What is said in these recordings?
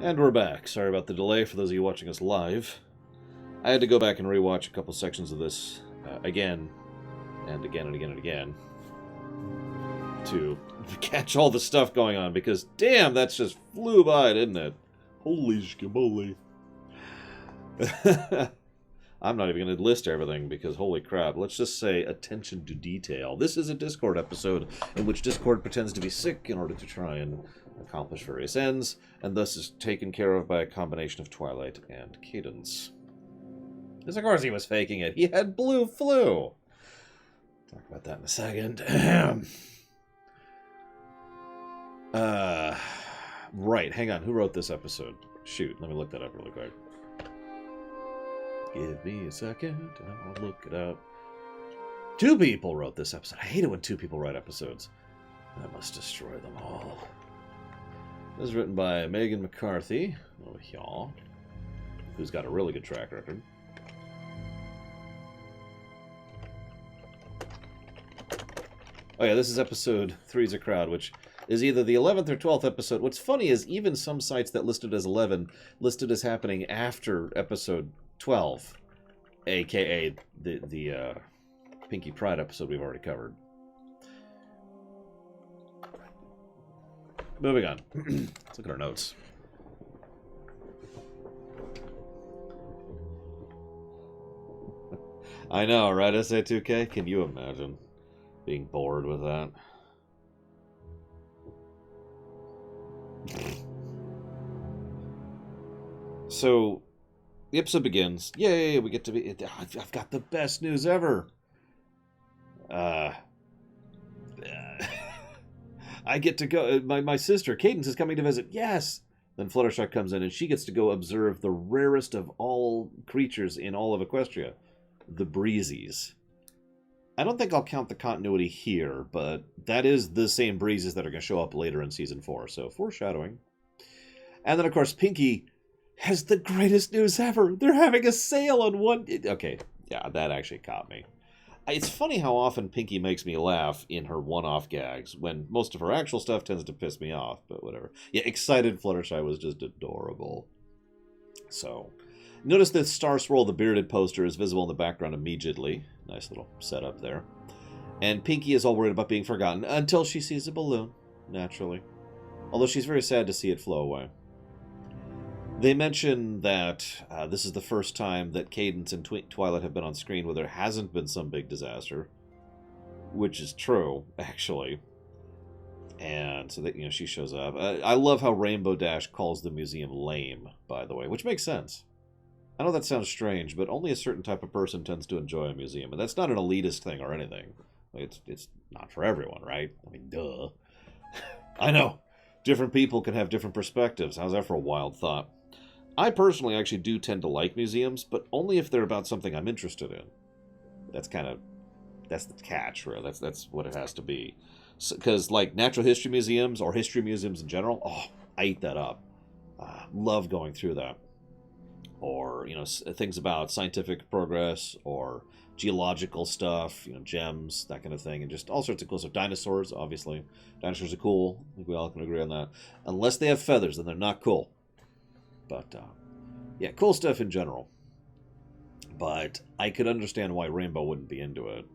And we're back. Sorry about the delay for those of you watching us live. I had to go back and rewatch a couple sections of this again, and again, and again, and again, to catch all the stuff going on, because damn, that's just flew by, didn't it? Holy schmoly. I'm not even going to list everything, because holy crap. Let's just say attention to detail. This is a Discord episode in which Discord pretends to be sick in order to try and accomplish various ends, and thus is taken care of by a combination of Twilight and Cadence. Because of course he was faking it. He had blue flu. Talk about that in a second. Right, hang on. Who wrote this episode? Shoot, let me look that up really quick. Give me a second, and I'll look it up. 2 people wrote this episode. I hate it when 2 people write episodes. I must destroy them all. This is written by Megan McCarthy, who's got a really good track record. Oh yeah, this is episode 3's a Crowd, which is either the 11th or 12th episode. What's funny is even some sites that listed as 11 listed as happening after episode 12, aka the Pinky Pride episode we've already covered. Moving on. Let's look at our notes. I know, right, SA2K? Can you imagine being bored with that? So, the episode begins. Yay, we get to be... I've got the best news ever. I get to go... My sister, Cadence, is coming to visit. Yes! Then Fluttershy comes in, and she gets to go observe the rarest of all creatures in all of Equestria. The Breezies. I don't think I'll count the continuity here, but that is the same Breezes that are going to show up later in Season 4, so foreshadowing. And then, of course, Pinky has the greatest news ever. They're having a sale on one... Okay, yeah, that actually caught me. It's funny how often Pinky makes me laugh in her one-off gags, when most of her actual stuff tends to piss me off, but whatever. Yeah, excited Fluttershy was just adorable. So, notice that Star Swirl, the bearded poster, is visible in the background immediately. Nice little setup there. And Pinky is all worried about being forgotten until she sees a balloon, naturally. Although she's very sad to see it flow away. They mention that this is the first time that Cadence and Twilight have been on screen where there hasn't been some big disaster. Which is true, actually. And so that, she shows up. I love how Rainbow Dash calls the museum lame, by the way, which makes sense. I know that sounds strange, but only a certain type of person tends to enjoy a museum. And that's not an elitist thing or anything. It's not for everyone, right? I mean, duh. I know. Different people can have different perspectives. How's that for a wild thought? I personally actually do tend to like museums, but only if they're about something I'm interested in. That's the catch, right? That's what it has to be. Because, like, natural history museums or history museums in general, oh, I eat that up. Love going through that. Or, things about scientific progress or geological stuff, gems, that kind of thing, and just all sorts of cool stuff. Dinosaurs, obviously. Dinosaurs are cool. I think we all can agree on that. Unless they have feathers, then they're not cool. But, yeah, cool stuff in general. But I could understand why Rainbow wouldn't be into it.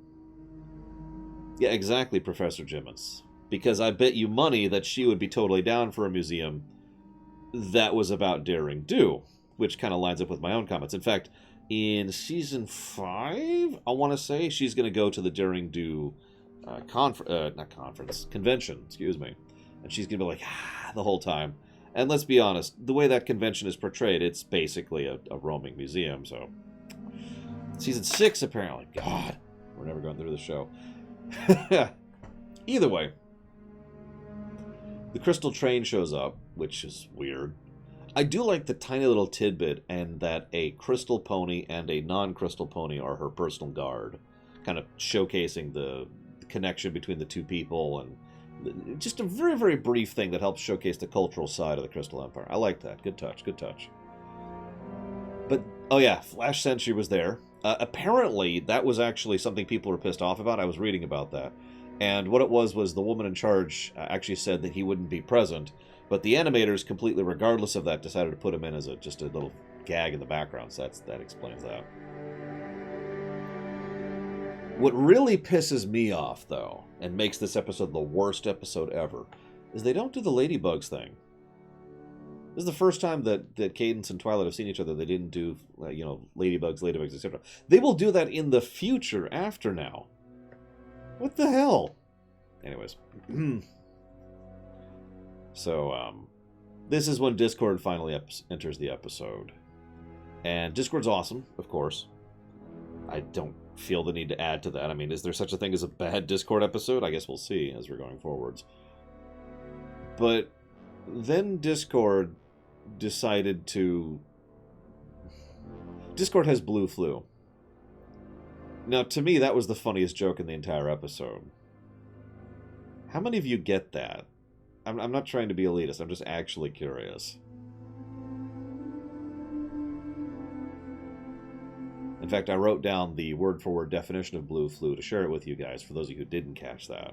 Yeah, exactly, Professor Jimmins. Because I bet you money that she would be totally down for a museum that was about daring do, which kind of lines up with my own comments. In fact, in Season 5, I want to say, she's going to go to the Daring Do convention, excuse me. And she's going to be like, the whole time. And let's be honest, the way that convention is portrayed, it's basically a roaming museum, so... Season 6, apparently. God, we're never going through the show. Either way, the crystal train shows up, which is weird. I do like the tiny little tidbit and that a crystal pony and a non-crystal pony are her personal guard, kind of showcasing the connection between the two people, and just a very, very brief thing that helps showcase the cultural side of the Crystal Empire. I like that. Good touch, good touch. But, oh yeah, Flash Sentry was there. Apparently, that was actually something people were pissed off about. I was reading about that. And what it was the woman in charge actually said that he wouldn't be present But the animators, completely regardless of that, decided to put him in as just a little gag in the background, so that explains that. What really pisses me off, though, and makes this episode the worst episode ever, is they don't do the ladybugs thing. This is the first time that Cadence and Twilight have seen each other. They didn't do, ladybugs, etc. They will do that in the future after now. What the hell? Anyways. So, this is when Discord finally enters the episode. And Discord's awesome, of course. I don't feel the need to add to that. I mean, is there such a thing as a bad Discord episode? I guess we'll see as we're going forwards. But then Discord decided to... Discord has blue flu. Now, to me, that was the funniest joke in the entire episode. How many of you get that? I'm not trying to be elitist. I'm just actually curious. In fact, I wrote down the word-for-word definition of blue flu to share it with you guys, for those of you who didn't catch that.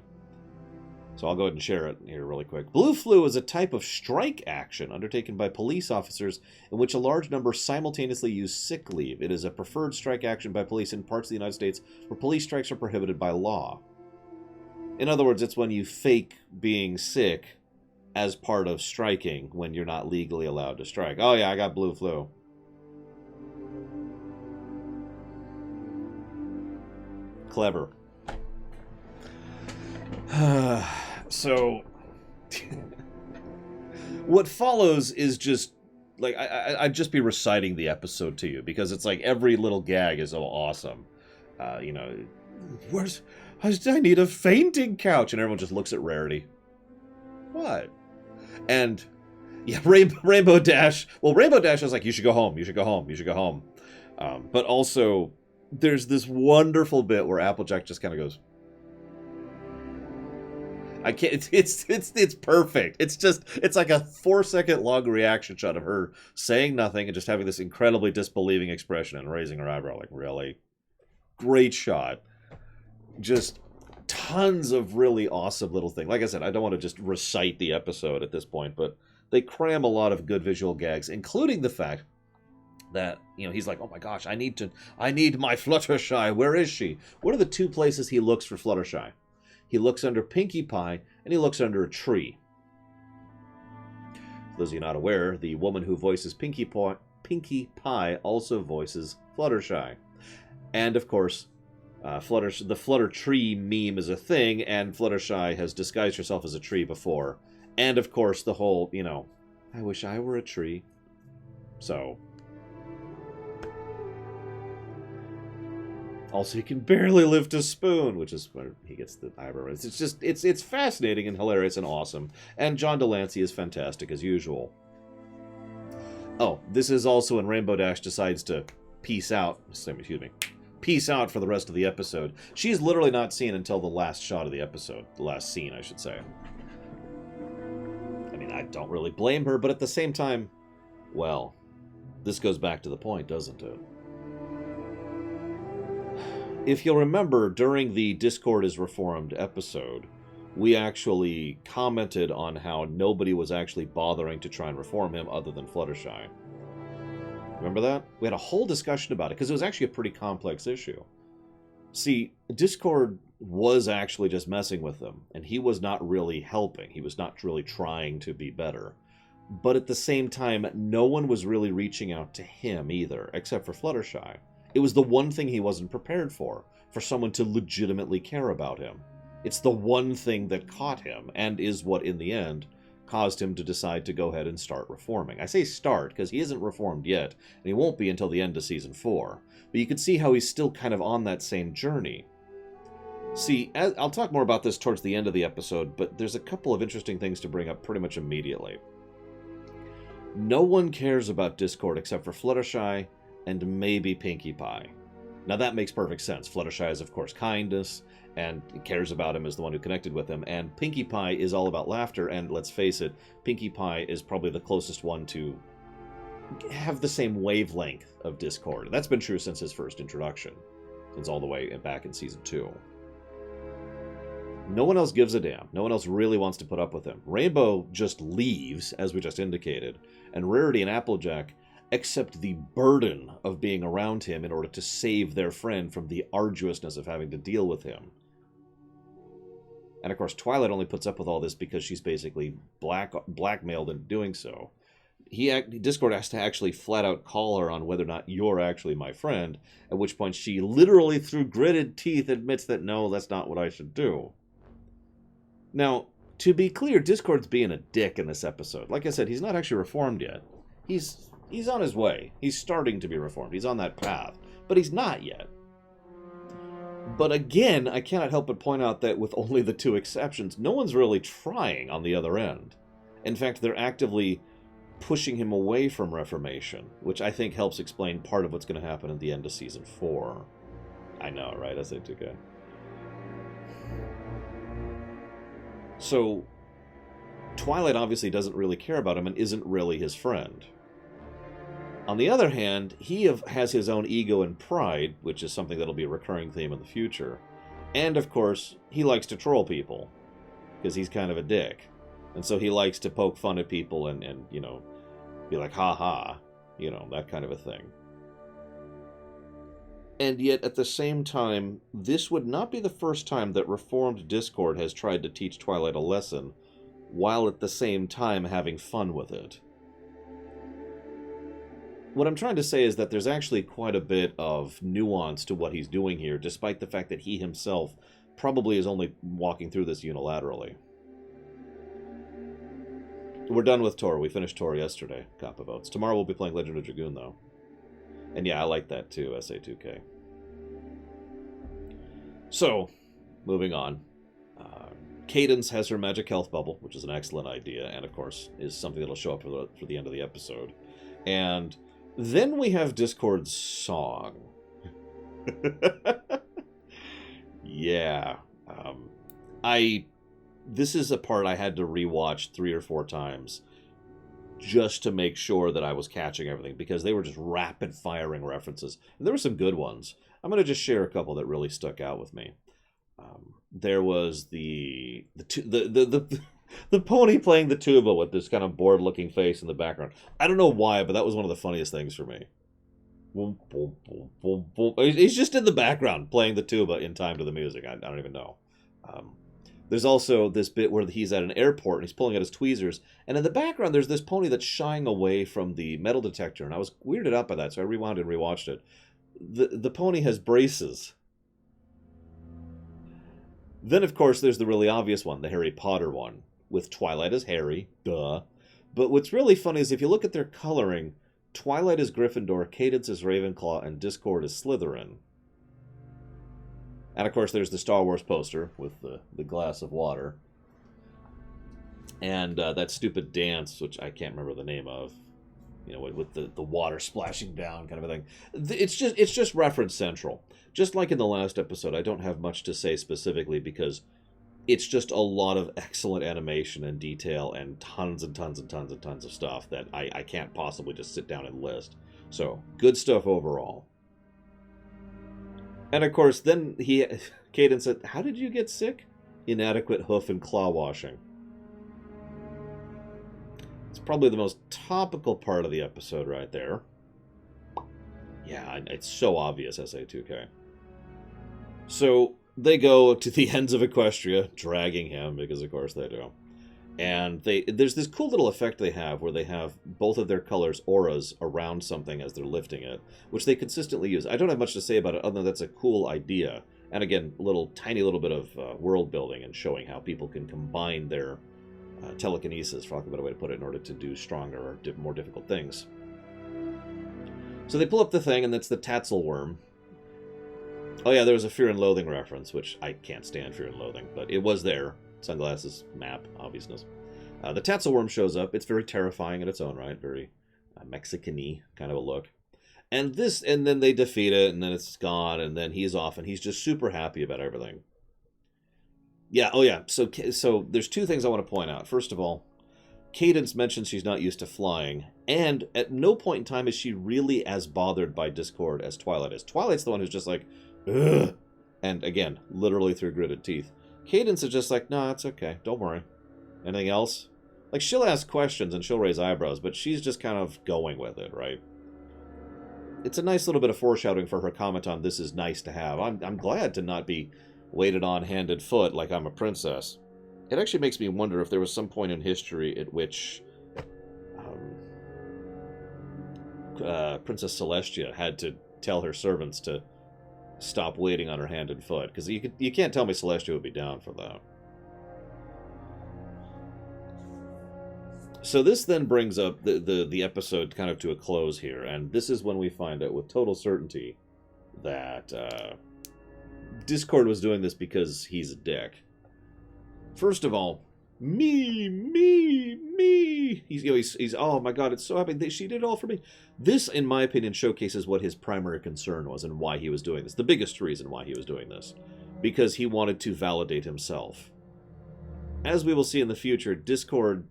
So I'll go ahead and share it here really quick. Blue flu is a type of strike action undertaken by police officers in which a large number simultaneously use sick leave. It is a preferred strike action by police in parts of the United States where police strikes are prohibited by law. In other words, it's when you fake being sick as part of striking when you're not legally allowed to strike. Oh yeah, I got blue flu. Clever. So, what follows is just, like, I'd just be reciting the episode to you, because it's like every little gag is so awesome. I need a fainting couch, and everyone just looks at Rarity. What? And, yeah, Rainbow Dash, well, Rainbow Dash is like, you should go home, you should go home, you should go home. But also, there's this wonderful bit where Applejack just kind of goes, I can't, it's perfect. It's like a 4-second long reaction shot of her saying nothing and just having this incredibly disbelieving expression and raising her eyebrow, like, really? Great shot. Just tons of really awesome little things. Like I said, I don't want to just recite the episode at this point, but they cram a lot of good visual gags, including the fact that, he's like, oh my gosh, I need my Fluttershy. Where is she? What are the two places he looks for Fluttershy? He looks under Pinkie Pie, and he looks under a tree. For those of you not aware, the woman who voices Pinkie Pie also voices Fluttershy. And, of course, the Flutter Tree meme is a thing, and Fluttershy has disguised herself as a tree before. And, of course, the whole, I wish I were a tree. So... Also, he can barely lift a spoon, which is where he gets the eyebrow. It's just, it's fascinating and hilarious and awesome. And John Delancey is fantastic as usual. Oh, this is also when Rainbow Dash decides to peace out. Excuse me. Peace out for the rest of the episode. She's literally not seen until the last shot of the episode. The last scene, I should say. I mean, I don't really blame her, but at the same time, well, this goes back to the point, doesn't it? If you'll remember, during the Discord is Reformed episode, we actually commented on how nobody was actually bothering to try and reform him other than Fluttershy. Remember that? We had a whole discussion about it, because it was actually a pretty complex issue. See, Discord was actually just messing with them, and he was not really helping. He was not really trying to be better. But at the same time, no one was really reaching out to him either, except for Fluttershy. It was the one thing he wasn't prepared for someone to legitimately care about him. It's the one thing that caught him, and is what, in the end, caused him to decide to go ahead and start reforming. I say start, because he isn't reformed yet, and he won't be until the end of Season 4. But you can see how he's still kind of on that same journey. See, I'll talk more about this towards the end of the episode, but there's a couple of interesting things to bring up pretty much immediately. No one cares about Discord except for Fluttershy and maybe Pinkie Pie. Now that makes perfect sense. Fluttershy is, of course, kindness, and cares about him as the one who connected with him, and Pinkie Pie is all about laughter, and let's face it, Pinkie Pie is probably the closest one to have the same wavelength of Discord. That's been true since his first introduction, since all the way back in Season 2. No one else gives a damn. No one else really wants to put up with him. Rainbow just leaves, as we just indicated, and Rarity and Applejack accept the burden of being around him in order to save their friend from the arduousness of having to deal with him. And of course, Twilight only puts up with all this because she's basically blackmailed in doing so. Discord has to actually flat out call her on whether or not you're actually my friend, at which point she literally, through gritted teeth, admits that no, that's not what I should do. Now, to be clear, Discord's being a dick in this episode. Like I said, he's not actually reformed yet. He's on his way. He's starting to be reformed. He's on that path. But he's not yet. But again, I cannot help but point out that with only the two exceptions, no one's really trying on the other end. In fact, they're actively pushing him away from reformation, which I think helps explain part of what's going to happen at the end of Season 4. I know, right? SA2K. So, Twilight obviously doesn't really care about him and isn't really his friend. On the other hand, he has his own ego and pride, which is something that'll be a recurring theme in the future. And, of course, he likes to troll people, because he's kind of a dick. And so he likes to poke fun at people and you know, be like, ha-ha, you know, that kind of a thing. And yet, at the same time, this would not be the first time that reformed Discord has tried to teach Twilight a lesson, while at the same time having fun with it. What I'm trying to say is that there's actually quite a bit of nuance to what he's doing here, despite the fact that he himself probably is only walking through this unilaterally. We're done with Tor. We finished Tor yesterday, Kappa votes. Tomorrow we'll be playing Legend of Dragoon, though. And yeah, I like that too, SA2K. So, moving on. Cadence has her magic health bubble, which is an excellent idea, and of course is something that'll show up for the end of the episode. And then we have Discord's song. Yeah. This is a part I had to rewatch 3 or 4 times just to make sure that I was catching everything, because they were just rapid-firing references. And there were some good ones. I'm going to just share a couple that really stuck out with me. There was the pony playing the tuba with this kind of bored-looking face in the background. I don't know why, but that was one of the funniest things for me. He's just in the background playing the tuba in time to the music. I don't even know. There's also this bit where he's at an airport and he's pulling out his tweezers, and in the background there's this pony that's shying away from the metal detector, and I was weirded out by that, so I rewound and rewatched it. The pony has braces. Then, of course, there's the really obvious one, the Harry Potter one, with Twilight as Harry, duh. But what's really funny is if you look at their coloring, Twilight is Gryffindor, Cadence is Ravenclaw, and Discord is Slytherin. And, of course, there's the Star Wars poster with the glass of water. And that stupid dance, which I can't remember the name of, you know, with the water splashing down kind of a thing. It's just reference central. Just like in the last episode, I don't have much to say specifically because it's just a lot of excellent animation and detail and tons and tons and tons and tons of stuff that I can't possibly just sit down and list. So, good stuff overall. And of course, then Cadence said, "How did you get sick?" "Inadequate hoof and claw washing." It's probably the most topical part of the episode right there. Yeah, it's so obvious, SA2K. So, they go to the ends of Equestria, dragging him, because of course they do. And there's this cool little effect they have where they have both of their colors' auras around something as they're lifting it, which they consistently use. I don't have much to say about it other than that's a cool idea. And again, tiny little bit of world building and showing how people can combine their telekinesis, for lack of a better way to put it, in order to do stronger or more difficult things. So they pull up the thing, and that's the Tatzel worm. Oh yeah, there was a Fear and Loathing reference, which I can't stand Fear and Loathing, but it was there. Sunglasses, map, obviousness. The Tatzel worm shows up. It's very terrifying in its own right, very Mexican-y kind of a look. And then they defeat it, and then it's gone, and then he's off, and he's just super happy about everything. Yeah, oh yeah, so there's 2 things I want to point out. First of all, Cadence mentions she's not used to flying, and at no point in time is she really as bothered by Discord as Twilight is. Twilight's the one who's just like, ugh, and again, literally through gritted teeth. Cadence is just like, no, it's okay. Don't worry. Anything else? Like, she'll ask questions and she'll raise eyebrows, but she's just kind of going with it, right? It's a nice little bit of foreshadowing for her comment on this is nice to have. I'm glad to not be waited on hand and foot like I'm a princess. It actually makes me wonder if there was some point in history at which Princess Celestia had to tell her servants to stop waiting on her hand and foot, because you can't tell me Celestia would be down for that. So this then brings up the episode kind of to a close here, and this is when we find out with total certainty that Discord was doing this because he's a dick. First of all, me. He's oh my god, it's so happy she did it all for me. This, in my opinion, showcases what his primary concern was and why he was doing this. The biggest reason why he was doing this. Because he wanted to validate himself. As we will see in the future, Discord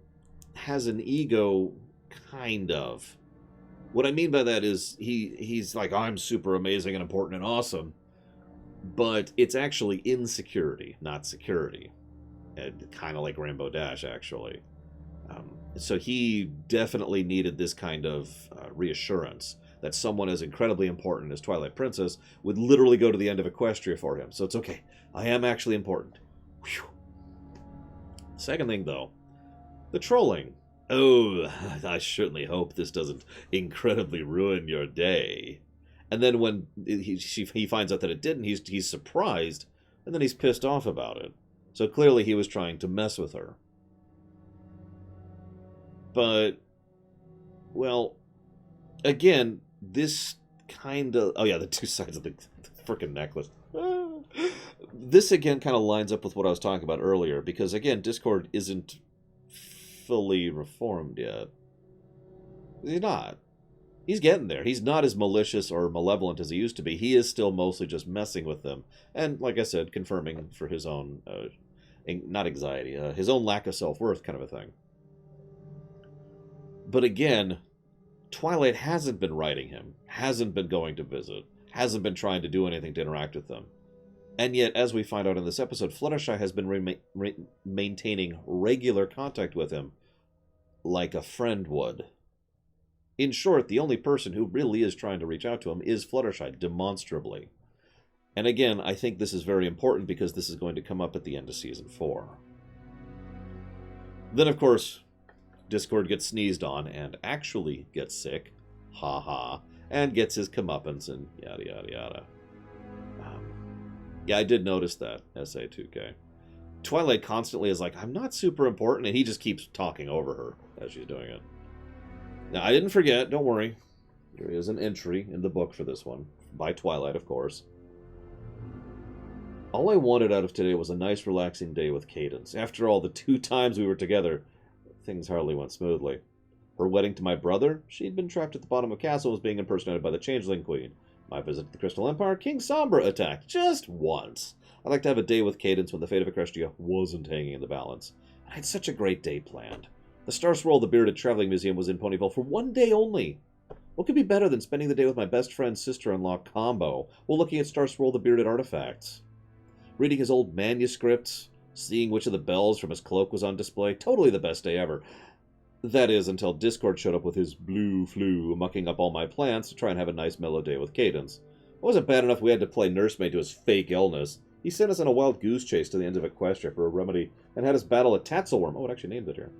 has an ego, kind of. What I mean by that is he's like, I'm super amazing and important and awesome. But it's actually insecurity, not security. Kind of like Rainbow Dash, actually. So he definitely needed this kind of reassurance that someone as incredibly important as Twilight Princess would literally go to the end of Equestria for him. So it's okay. I am actually important. Whew. Second thing, though. The trolling. Oh, I certainly hope this doesn't incredibly ruin your day. And then when he finds out that it didn't, he's surprised, and then he's pissed off about it. So clearly he was trying to mess with her. But, well, again, this kind of... Oh yeah, the two sides of the frickin' necklace. This, again, kind of lines up with what I was talking about earlier, because, again, Discord isn't fully reformed yet. He's not. He's getting there. He's not as malicious or malevolent as he used to be. He is still mostly just messing with them. And, like I said, confirming for his own, not anxiety, his own lack of self-worth kind of a thing. But again, Twilight hasn't been writing him, hasn't been going to visit, hasn't been trying to do anything to interact with them. And yet, as we find out in this episode, Fluttershy has been maintaining regular contact with him like a friend would. In short, the only person who really is trying to reach out to him is Fluttershy, demonstrably. And again, I think this is very important because this is going to come up at the end of Season 4. Then, of course, Discord gets sneezed on and actually gets sick, ha, and gets his comeuppance and yada yada yada. Yeah, I did notice that, SA2K. Twilight constantly is like, I'm not super important, and he just keeps talking over her as she's doing it. Now, I didn't forget, don't worry. There is an entry in the book for this one, by Twilight, of course. All I wanted out of today was a nice, relaxing day with Cadence. After all, the 2 times we were together, things hardly went smoothly. Her wedding to my brother, she'd been trapped at the bottom of a castle, was being impersonated by the Changeling Queen. My visit to the Crystal Empire, King Sombra attacked, just once. I'd like to have a day with Cadence when the fate of Equestria wasn't hanging in the balance. I had such a great day planned. The Star Swirl the Bearded Traveling Museum was in Ponyville for 1 day only. What could be better than spending the day with my best friend's sister-in-law, Combo, while looking at Star Swirl the Bearded artifacts? Reading his old manuscripts, seeing which of the bells from his cloak was on display. Totally the best day ever. That is, until Discord showed up with his blue flu, mucking up all my plans to try and have a nice mellow day with Cadence. It wasn't bad enough we had to play nursemaid to his fake illness. He sent us on a wild goose chase to the end of Equestria for a remedy, and had us battle a Tatzelworm. Oh, it actually named it here.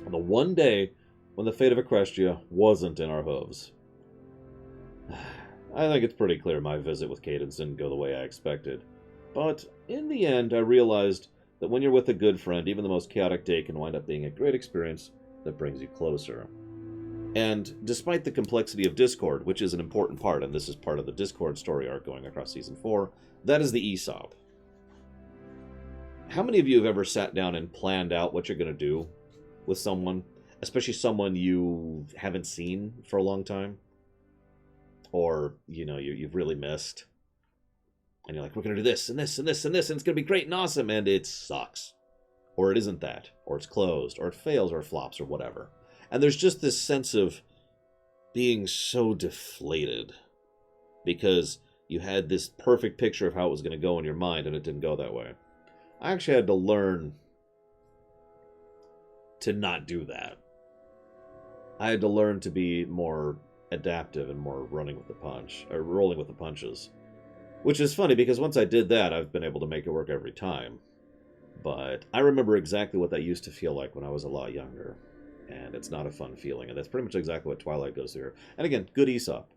On the one day when the fate of Equestria wasn't in our hooves. I think it's pretty clear my visit with Cadence didn't go the way I expected. But, in the end, I realized that when you're with a good friend, even the most chaotic day can wind up being a great experience that brings you closer. And despite the complexity of Discord, which is an important part, and this is part of the Discord story arc going across Season 4, that is the Aesop. How many of you have ever sat down and planned out what you're going to do with someone, especially someone you haven't seen for a long time? Or, you've really missed. And you're like, we're going to do this, and this, and this, and this, and it's going to be great and awesome, and it sucks. Or it isn't that. Or it's closed, or it fails, or it flops, or whatever. And there's just this sense of being so deflated. Because you had this perfect picture of how it was going to go in your mind, and it didn't go that way. I actually had to learn to not do that. I had to learn to be more adaptive and more rolling with the punches. Which is funny because once I did that, I've been able to make it work every time. But I remember exactly what that used to feel like when I was a lot younger. And it's not a fun feeling. And that's pretty much exactly what Twilight goes through. And again, good Aesop.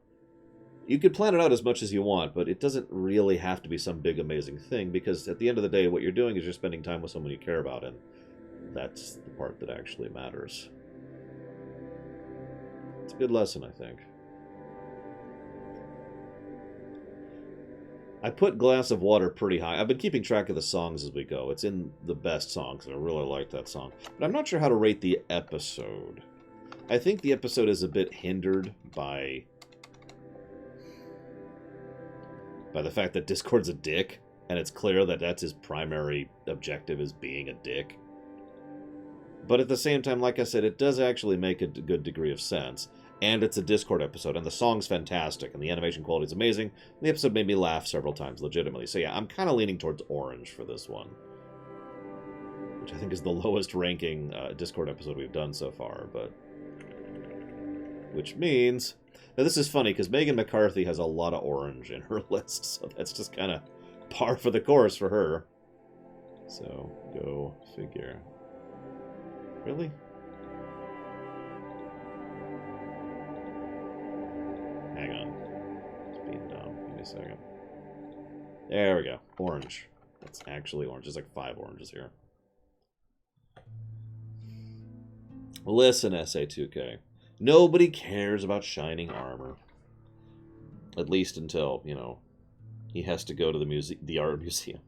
You could plan it out as much as you want, but it doesn't really have to be some big amazing thing, because at the end of the day, what you're doing is you're spending time with someone you care about, and that's the part that actually matters. It's a good lesson, I think. I put Glass of Water pretty high. I've been keeping track of the songs as we go. It's in the best songs, and I really like that song. But I'm not sure how to rate the episode. I think the episode is a bit hindered by the fact that Discord's a dick, and it's clear that that's his primary objective, is being a dick. But at the same time, like I said, it does actually make a good degree of sense. And it's a Discord episode, and the song's fantastic, and the animation quality is amazing. And the episode made me laugh several times, legitimately. So yeah, I'm kind of leaning towards orange for this one, which I think is the lowest ranking Discord episode we've done so far. But which means, now this is funny because Megan McCarthy has a lot of orange in her list, so that's just kind of par for the course for her. So go figure. Really? Hang on. It's being dumb. Give me a second. There we go. Orange. That's actually orange. There's like 5 oranges here. Listen, SA2K. Nobody cares about shining armor. At least until, you know, he has to go to the art museum.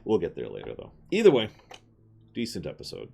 We'll get there later, though. Either way, decent episode.